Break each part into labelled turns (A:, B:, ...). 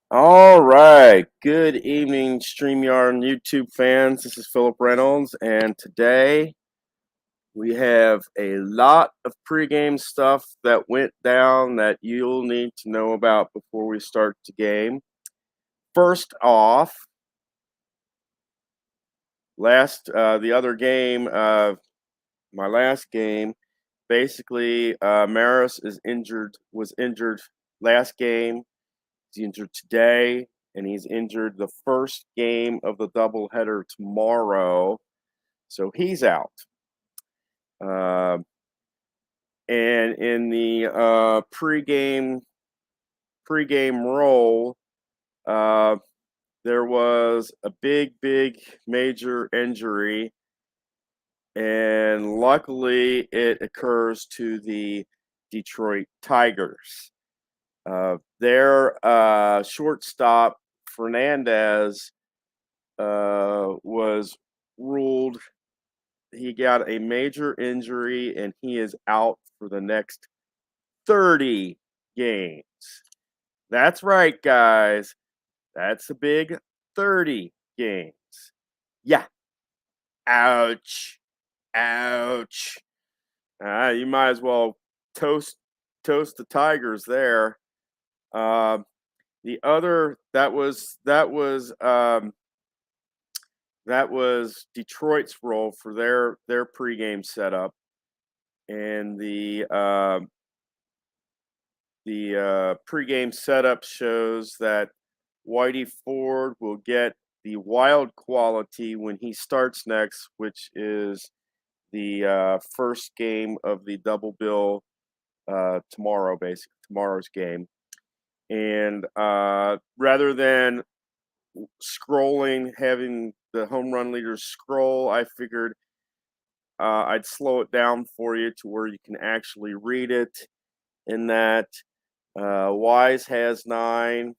A: All right. Good evening, StreamYard and YouTube fans. This is Philip Reynolds, and today we have a lot of pregame stuff that went down that you'll need to know about before we start the game. First off, the other game, my last game, basically, Maris was injured last game. He's injured today, and he's injured the first game of the doubleheader tomorrow, so he's out. Uh, and in the pregame roll, uh, there was a big major injury, and luckily it occurs to the Detroit Tigers. Their shortstop Fernandez was ruled. He got a major injury and he is out for the next 30 games. That's right, guys. That's a big 30 games. Yeah. Ouch. Ouch. You might as well toast the Tigers there. The other that was Detroit's role for their pregame setup, and the pregame setup shows that Whitey Ford will get the wild quality when he starts next, which is the first game of the double bill tomorrow, basically tomorrow's game. And rather than having the home run leaders scroll, I figured I'd slow it down for you to where you can actually read it. In that, Wise has 9,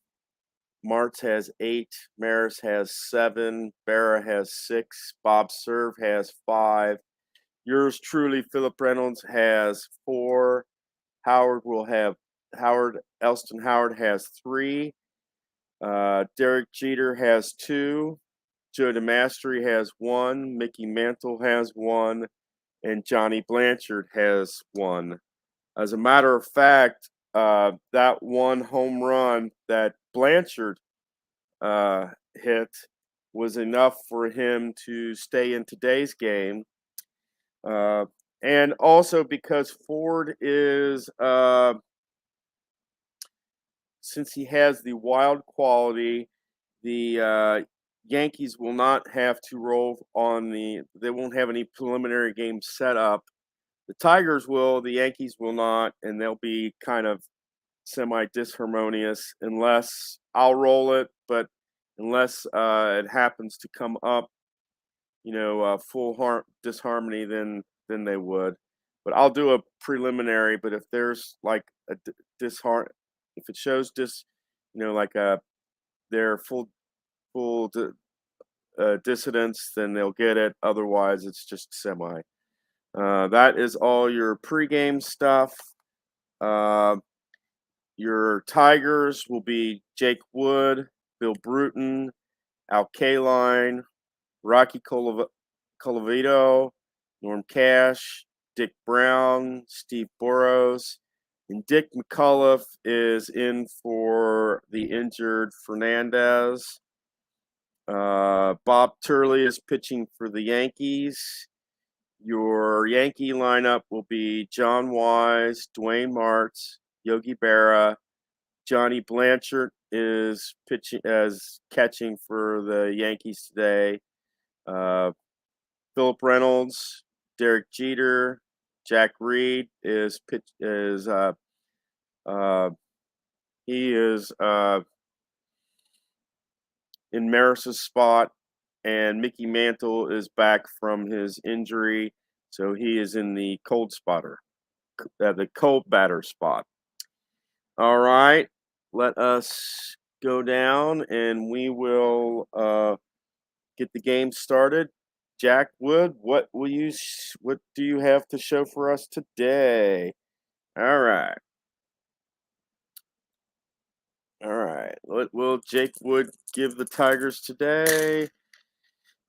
A: Martz has 8, Maris has 7, Barra has 6, Bob Serve has 5. Yours truly, Philip Reynolds, has 4. Elston Howard has 3. Derek Jeter has 2. Joe DeMastri has 1. Mickey Mantle has 1. And Johnny Blanchard has 1. As a matter of fact, that one home run that Blanchard hit was enough for him to stay in today's game. And also because Ford is, since he has the wild quality, the Yankees will not have to roll they won't have any preliminary game set up. The Tigers will, the Yankees will not, and they'll be kind of semi-disharmonious unless I'll roll it, but unless it happens to come up, full disharmony, then they would. But I'll do a preliminary. But if there's like a if it shows like their dissidence, then they'll get it. Otherwise, it's just semi. That is all your pregame stuff. Your Tigers will be Jake Wood, Bill Bruton, Al Kaline, Rocky Colavito, Norm Cash, Dick Brown, Steve Boros, and Dick McCullough is in for the injured Fernandez. Bob Turley is pitching for the Yankees. Your Yankee lineup will be John Wise, Dwayne Martz, Yogi Berra. Johnny Blanchard is catching for the Yankees today. Philip Reynolds, Derek Jeter, Jack Reed he is in Maris's spot, and Mickey Mantle is back from his injury, so he is in the cold batter spot. All right, let us go down, and we will get the game started. Jack Wood, what do you have to show for us today? All right. All right. What will Jake Wood give the Tigers today?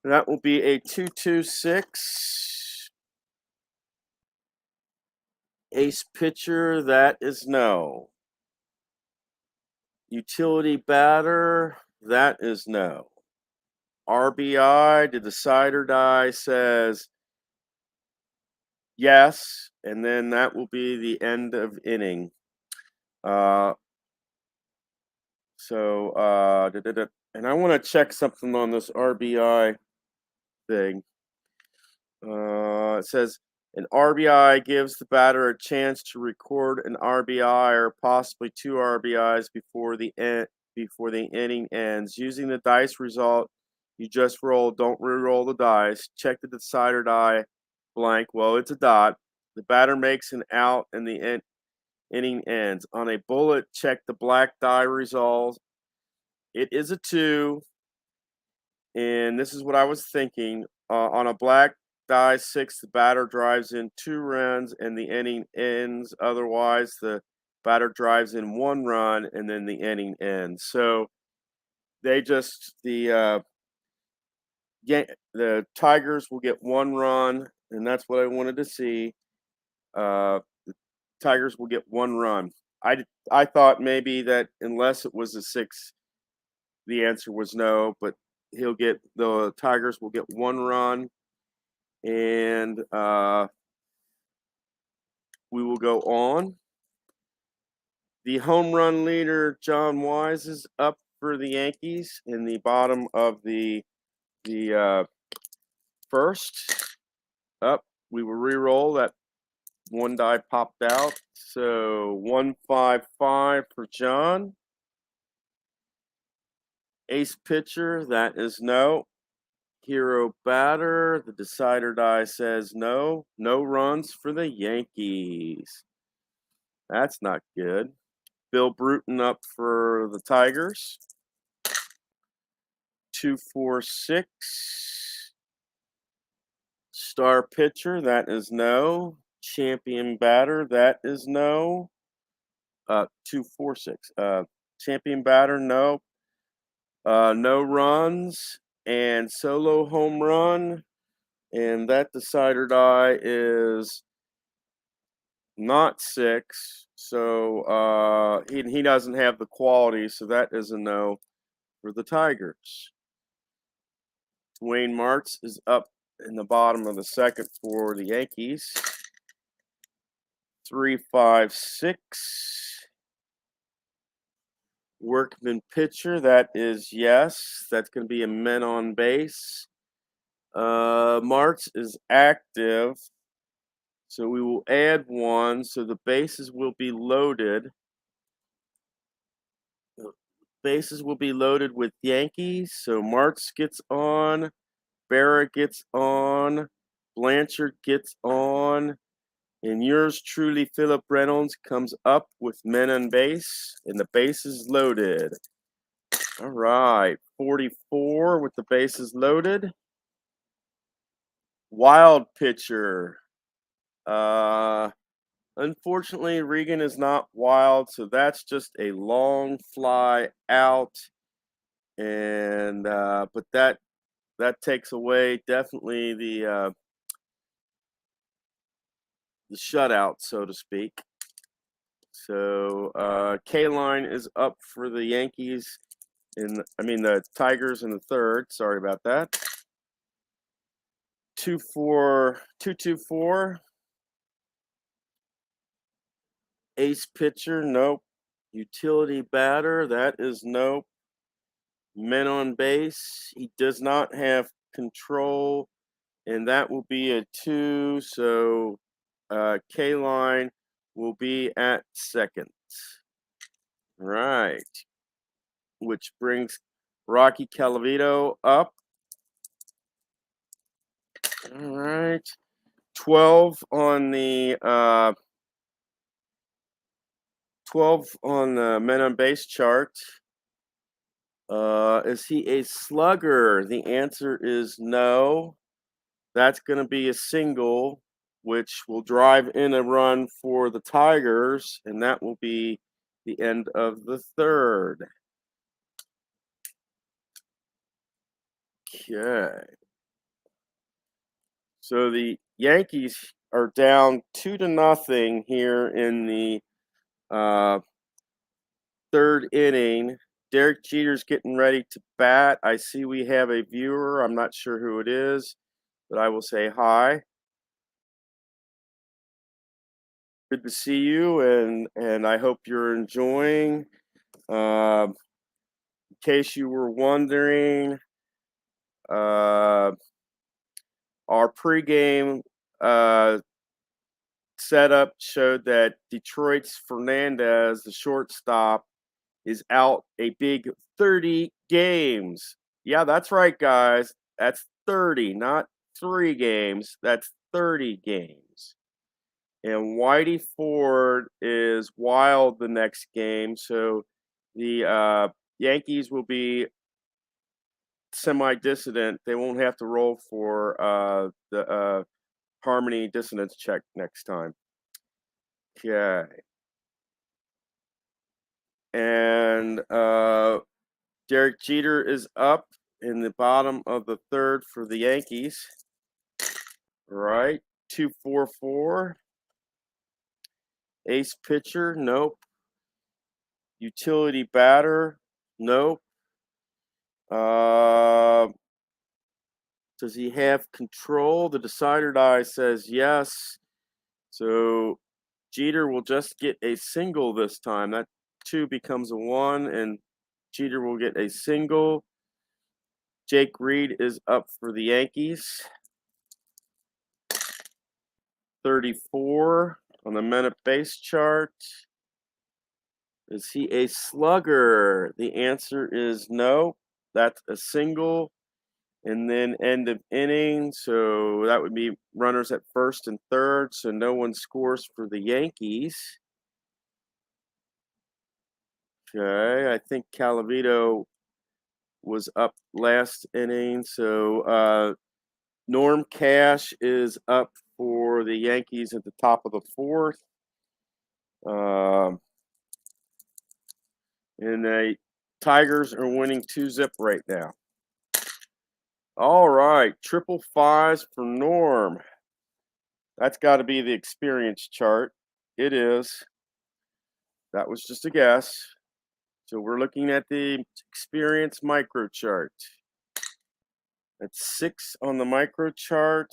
A: That will be a 2-2-6. Ace pitcher, that is no. Utility batter, that is no. RBI, the decider die says yes, and then that will be the end of inning. Uh, and I want to check something on this RBI thing. It says an RBI gives the batter a chance to record an RBI or possibly two RBIs before the inning ends. Using the dice result you just rolled, don't re-roll the dice. Check the decider die blank. Well, it's a dot. The batter makes an out and the inning ends. On a bullet, check the black die result. It is a 2. And this is what I was thinking. On a black die 6, the batter drives in 2 runs and the inning ends. Otherwise, the batter drives in 1 run and then the inning ends. So they just the Tigers will get 1 run, and that's what I wanted to see. The Tigers will get 1 run. I thought maybe that unless it was a 6, the answer was no, but the Tigers will get 1 run, and we will go on. The home run leader, John Wise, is up for the Yankees in the bottom of the first. Up, we will re-roll. That one die popped out. So 155 for John. Ace pitcher, that is no. Hero batter, the decider die says no. No runs for the Yankees. That's not good. Bill Bruton up for the Tigers. 2-4-6. Star pitcher, that is no. Champion batter, that is no. 2-4-6. Champion batter, no. No runs and solo home run, and that decider die is not 6. So he doesn't have the quality, so that is a no for the Tigers. Dwayne Martz is up in the bottom of the second for the Yankees. 3-5-6. Workman pitcher, that is yes. That's going to be a men on base. Martz is active, so we will add 1. So the bases will be loaded. The bases will be loaded with Yankees. So Martz gets on, Berra gets on, Blanchard gets on, and yours truly, Philip Reynolds, comes up with men on base, and the bases loaded. All right, 44 with the bases loaded. Wild pitcher. Unfortunately, Regan is not wild, so that's just a long fly out, and but that takes away definitely the shutout, so to speak. So K-Line is up for the Yankees, the Tigers in the third. Sorry about that. 2-4. Ace pitcher, nope. Utility batter, that is nope. Men on base, he does not have control, and that will be a 2. So K-Line will be at second. Right. Which brings Rocky Calavito up. All right. 12 on the 12 on the men on base chart. Is he a slugger? The answer is no. That's going to be a single, which will drive in a run for the Tigers, and that will be the end of the third. Okay. So the Yankees are down 2-0 here in the third inning. Derek Jeter's getting ready to bat. I see we have a viewer. I'm not sure who it is, but I will say hi. Good to see you, and I hope you're enjoying. In case you were wondering, our pregame setup showed that Detroit's Fernandez, the shortstop, is out a big 30 games. Yeah, that's right, guys. That's 30, not 3 games. That's 30 games. And Whitey Ford is wild the next game, so the Yankees will be semi-dissident. They won't have to roll for the harmony dissonance check next time. Okay. And Derek Jeter is up in the bottom of the third for the Yankees. Right. 2-4-4. Ace pitcher, nope. Utility batter, nope. Does he have control? The decider die says yes. So Jeter will just get a single this time. That 2 becomes a 1, and Jeter will get a single. Jake Reed is up for the Yankees. 34 on the minute base chart. Is he a slugger? The answer is no. That's a single. And then end of inning. So that would be runners at first and third. So no one scores for the Yankees. Okay. I think Calavito was up last inning. So Norm Cash is up for the Yankees at the top of the fourth. And the Tigers are winning 2-0 right now. All right, 555s for Norm. That's got to be the experience chart. It is. That was just a guess. So we're looking at the experience micro chart. That's 6 on the micro chart.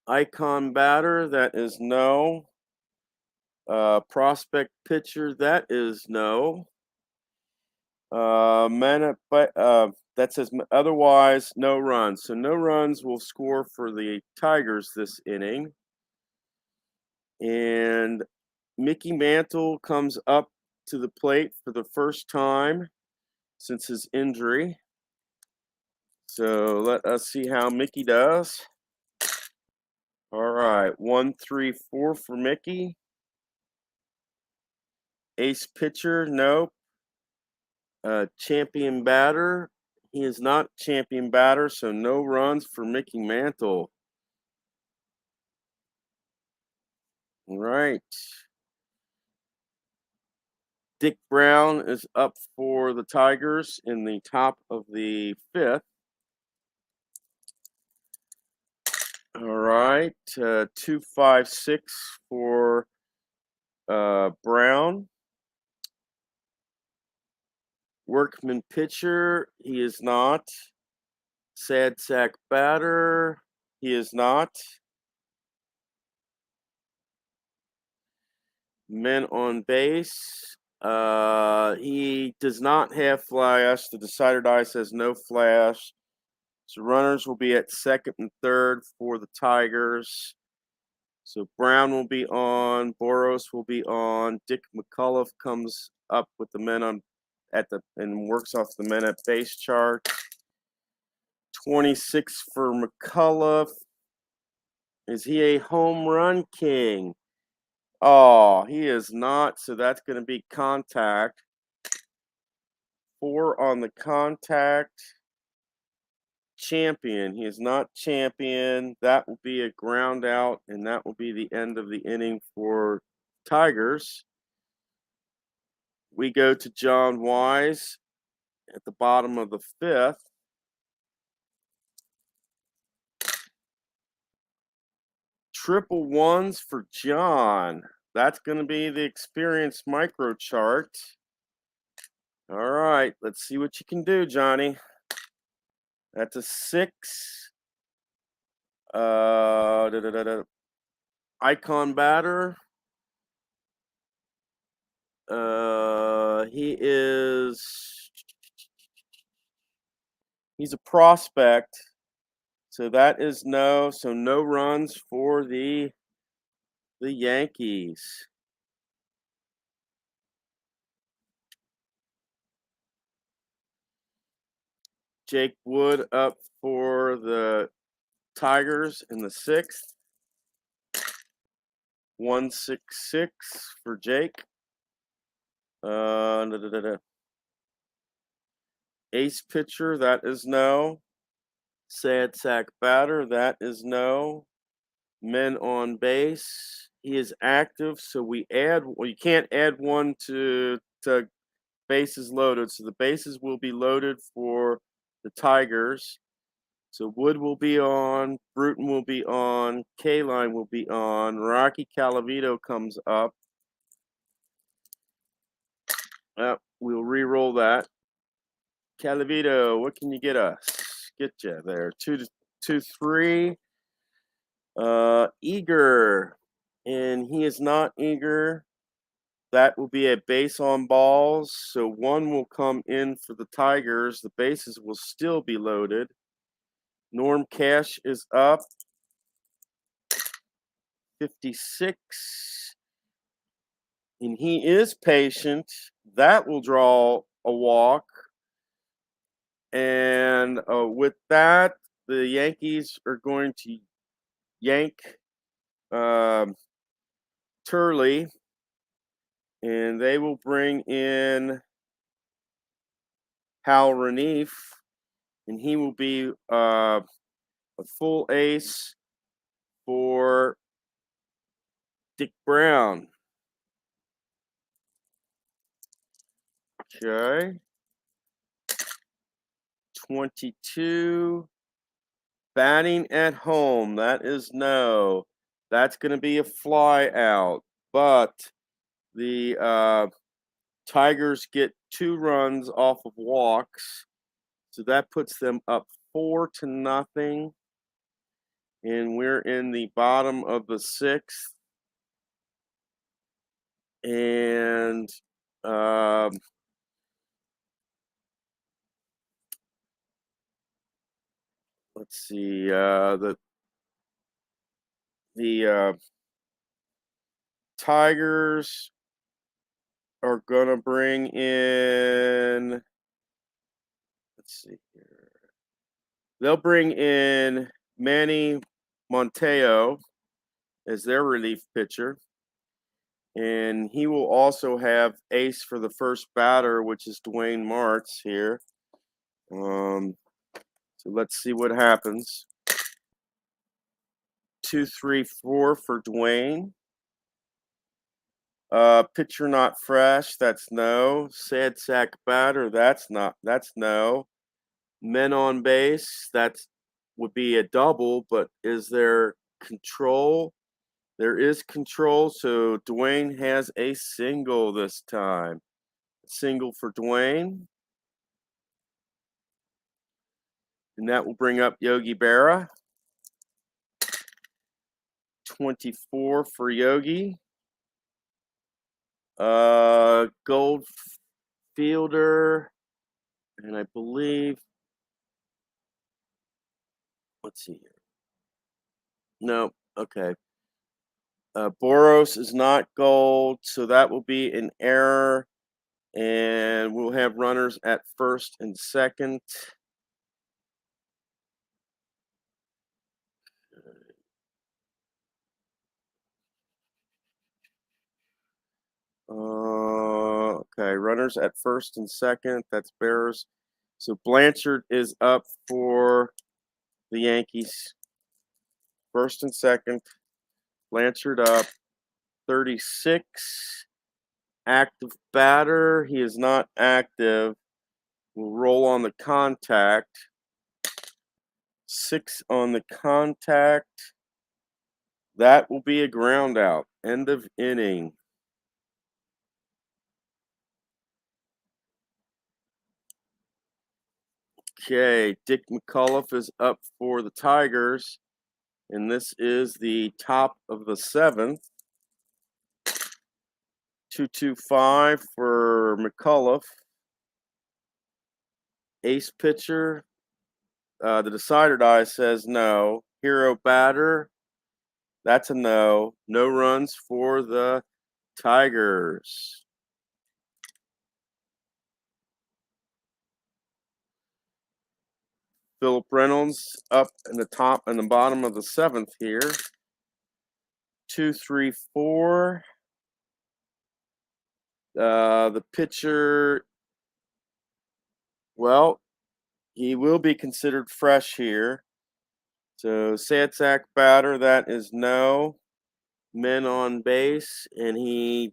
A: Icon batter, that is no. Prospect pitcher, that is no. That says otherwise no runs. So no runs will score for the Tigers this inning. And Mickey Mantle comes up to the plate for the first time since his injury. So let us see how Mickey does. All right, 1-3-4 for Mickey. Ace pitcher, nope. Champion batter, he is not champion batter, so no runs for Mickey Mantle. All right. Dick Brown is up for the Tigers in the top of the fifth. All right. 256 for Brown. Workman pitcher, he is not. Sad sack batter, he is not. Men on base, he does not have flash. The decider die says no flash. So runners will be at second and third for the Tigers. So Brown will be on, Boros will be on. Dick McCullough comes up with the men on and works off the men at base chart. 26 for McCullough. Is he a home run king? Oh, he is not. So that's going to be contact. 4 on the contact. Champion. He is not champion. That will be a ground out, and that will be the end of the inning for Tigers. we go to John Wise at the bottom of the 5th. Triple ones for John. That's going to be the experience micro chart. All right, let's see what you can do, Johnny. That's a 6. Icon batter. He's a prospect. So that is no. So no runs for the Yankees. Jake Wood up for the Tigers in the 6th. 166 for Jake. Ace pitcher, that is no. Sad sack batter, that is no. Men on base, he is active, so we add. Well, you can't add one to bases loaded, so the bases will be loaded for the Tigers. So Wood will be on, Bruton will be on, K-Line will be on, Rocky Calavito comes up. We'll re-roll that. Calavito, what can you get us? Get you there. 2-3. Eager, and he is not eager. That will be a base on balls, so one will come in for the Tigers. The bases will still be loaded. Norm Cash is up. 56. And he is patient. That will draw a walk. And with that, the Yankees are going to yank Turley. And they will bring in Hal Renif. And he will be a full ace for Dick Brown. Okay. 22. Batting at home. That is no. That's going to be a fly out. But the Tigers get 2 runs off of walks. So that puts them up 4-0. And we're in the bottom of the 6th. And let's see, the Tigers are gonna bring in. Let's see here. They'll bring in Manny Monteo as their relief pitcher, and he will also have ace for the first batter, which is Dwayne Martz here. So let's see what happens. 2-3-4 for Dwayne. Pitcher not fresh, that's no. Sad sack batter, that's no. Men on base, that would be a double, but is there control? There is control, so Dwayne has a single this time. Single for Dwayne. And that will bring up Yogi Berra. 24 for Yogi. Gold fielder, and I believe, let's see here. No, okay. Boros is not gold, so that will be an error, and we'll have runners at first and second. Okay, runners at first and second. That's Bears. So Blanchard is up for the Yankees. First and second. Blanchard up. 36. active batter. He is not active. We'll roll on the contact. 6 on the contact. That will be a ground out. End of inning. Okay, Dick McCullough is up for the Tigers, and this is the top of the 7th. 2-2-5 for McCullough. Ace pitcher. The decider die says no. Hero batter. That's a no. No runs for the Tigers. Philip Reynolds up in the top and the bottom of the 7th here. 2-3-4. The pitcher, well, he will be considered fresh here. So Sansak batter, that is no. Men on base, and he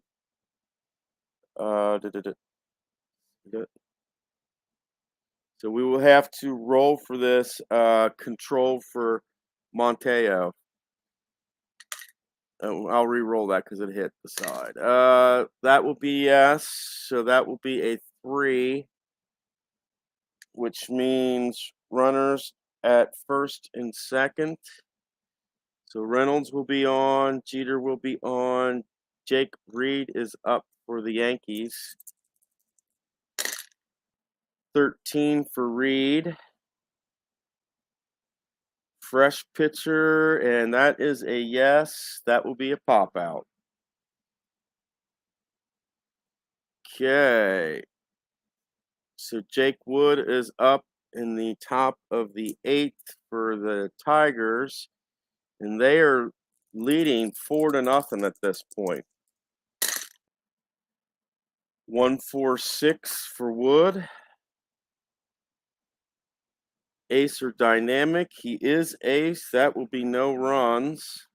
A: so we will have to roll for this control for Monteo. I'll re-roll that because it hit the side. That will be yes. So that will be a 3, which means runners at first and second. So Reynolds will be on. Jeter will be on. Jake Reed is up for the Yankees. 13 for Reed. Fresh pitcher, and that is a yes. That will be a pop out. Okay. So Jake Wood is up in the top of the 8th for the Tigers, and they are leading 4-0 at this point. 1-4-6 for Wood. Ace or dynamic. He is ace. That will be no runs.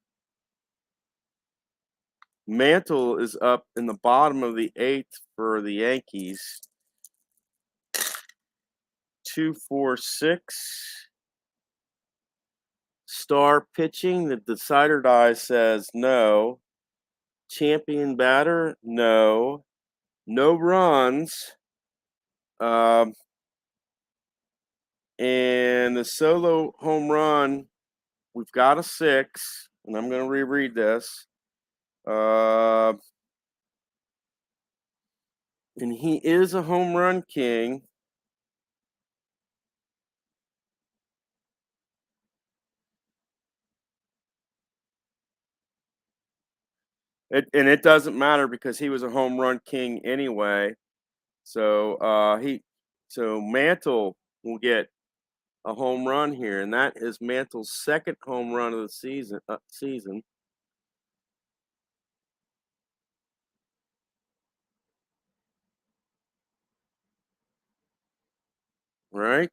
A: Mantle is up in the bottom of the 8th for the Yankees. 2-4-6. Star pitching. The decider die says no. Champion batter, no. No runs. And the solo home run, we've got a 6, and I'm going to reread this. And he is a home run king. It doesn't matter because he was a home run king anyway. So Mantle will get a home run here, and that is Mantle's 2nd home run of the season. Right.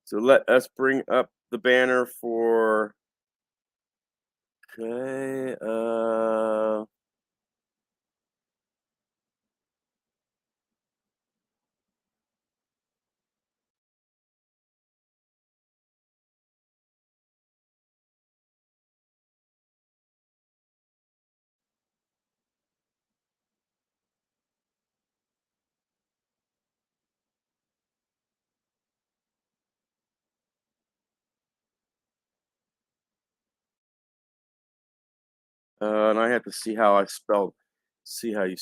A: So let us bring up the banner for. Okay. And I have to see how I spelled. See how you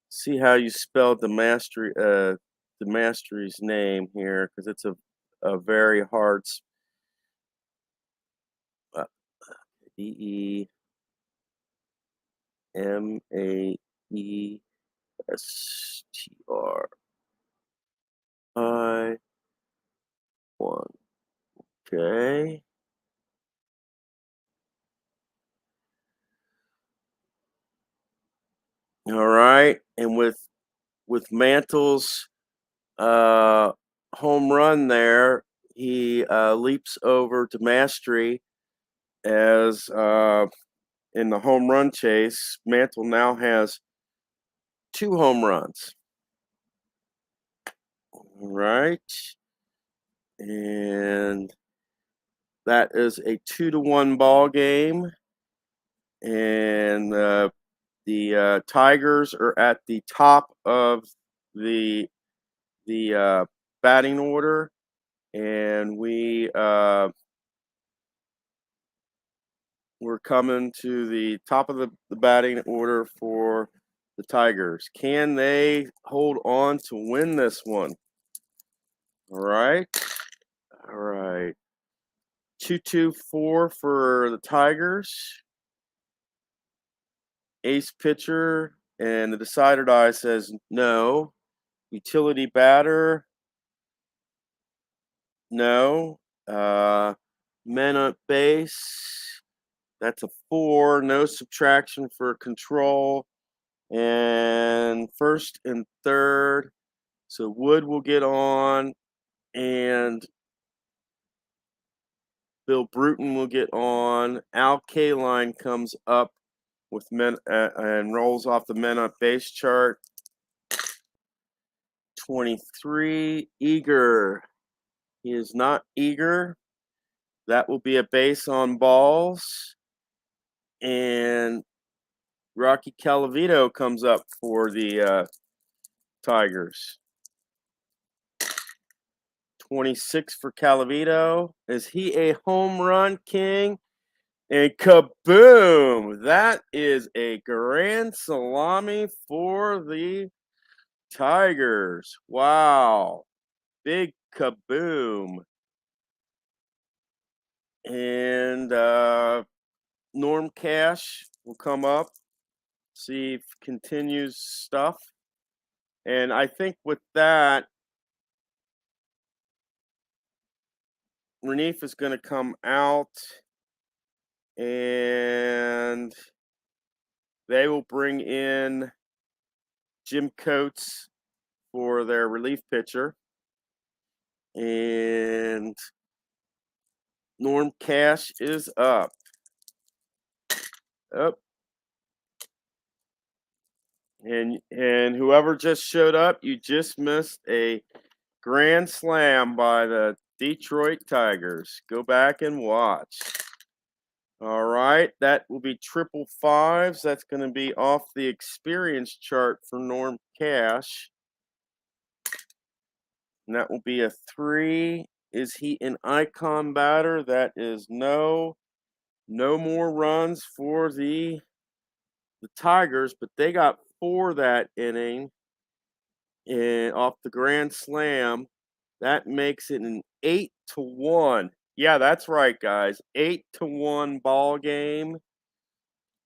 A: see how you spelled the mastery's name here, because it's a very hard DEMAESTRI1. Okay. All right, and with Mantle's home run there, he leaps over to Mastery as in the home run chase. Mantle now has 2 home runs. All right. And that is a 2-1 ball game. And the Tigers are at the top of the batting order, and we're coming to the top of the batting order for the Tigers. Can they hold on to win this one? All right. All right. 2-2-4 for the Tigers. Ace pitcher, and the decider die says no. Utility batter, no. Men on base, that's a 4. No subtraction for control. And first and third, so Wood will get on, and Bill Bruton will get on. Al Kaline comes up with men and rolls off the men on base chart. 23, Eager. He is not eager. That will be a base on balls. And Rocky Calavito comes up for the Tigers. 26 for Calavito. Is he a home run king? And kaboom! That is a grand salami for the Tigers. Wow. Big kaboom. And Norm Cash will come up, see if continues stuff. And I think with that, Renif is going to come out, and they will bring in Jim Coates for their relief pitcher. And Norm Cash is up. Up. And whoever just showed up, you just missed a grand slam by the Detroit Tigers. Go back and watch. All right, that will be 555s. That's going to be off the experience chart for Norm Cash. And that will be a 3. Is he an icon batter? That is no. No more runs for the Tigers, but they got 4 that inning and off the grand slam. That makes it an 8-1. Yeah, that's right, guys. 8-1 ball game.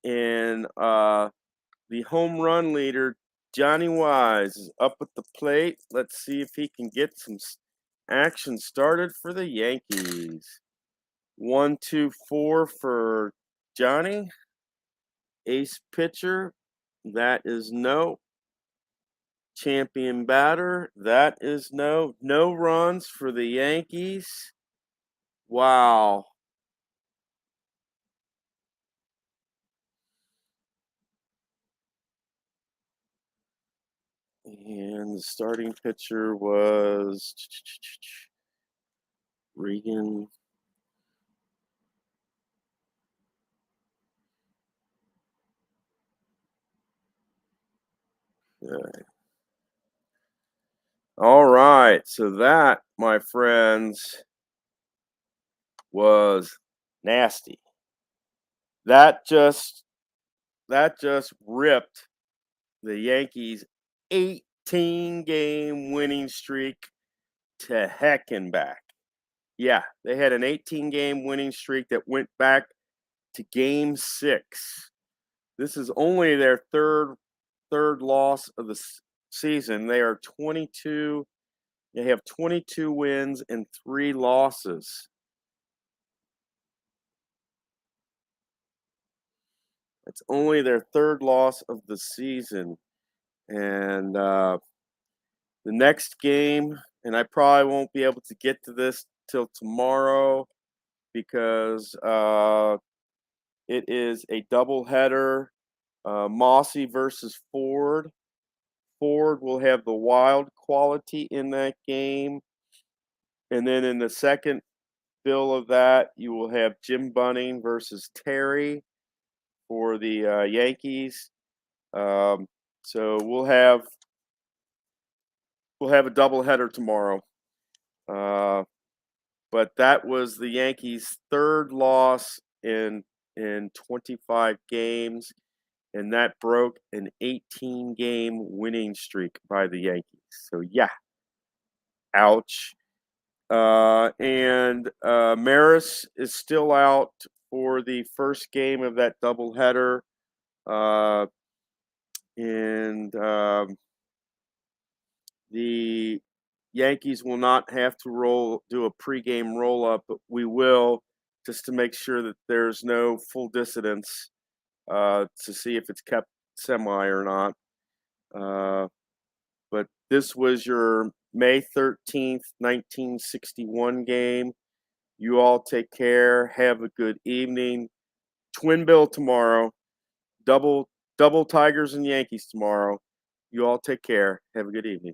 A: And the home run leader, Johnny Wise, is up at the plate. Let's see if he can get some action started for the Yankees. 1-2-4 for Johnny. Ace pitcher, that is no. Champion batter, that is no. No runs for the Yankees. Wow. And the starting pitcher was Regan. Okay. All right. So that, my friends, was nasty. That just ripped the Yankees 18-game winning streak to heck and back. Yeah, they had an 18-game winning streak that went back to game 6. This is only their third loss of the season. They are 22. They have 22 wins and 3 losses. It's only their third loss of the season. And the next game, and I probably won't be able to get to this till tomorrow because It is a doubleheader, Mossy versus Ford. Ford will have the wild quality in that game. And then in the second bill of that, you will have Jim Bunning versus Terry for the Yankees. So we'll have a doubleheader tomorrow. But that was the Yankees' third loss in 25 games, and that broke an 18-game winning streak by the Yankees. So yeah, ouch. And Maris is still out for the first game of that doubleheader. And the Yankees will not have to do a pregame roll up, but we will, just to make sure that there's no full dissidence to see if it's kept semi or not. But this was your May 13th, 1961 game. You all take care. Have a good evening. Twin bill tomorrow. Double Tigers and Yankees tomorrow. You all take care. Have a good evening.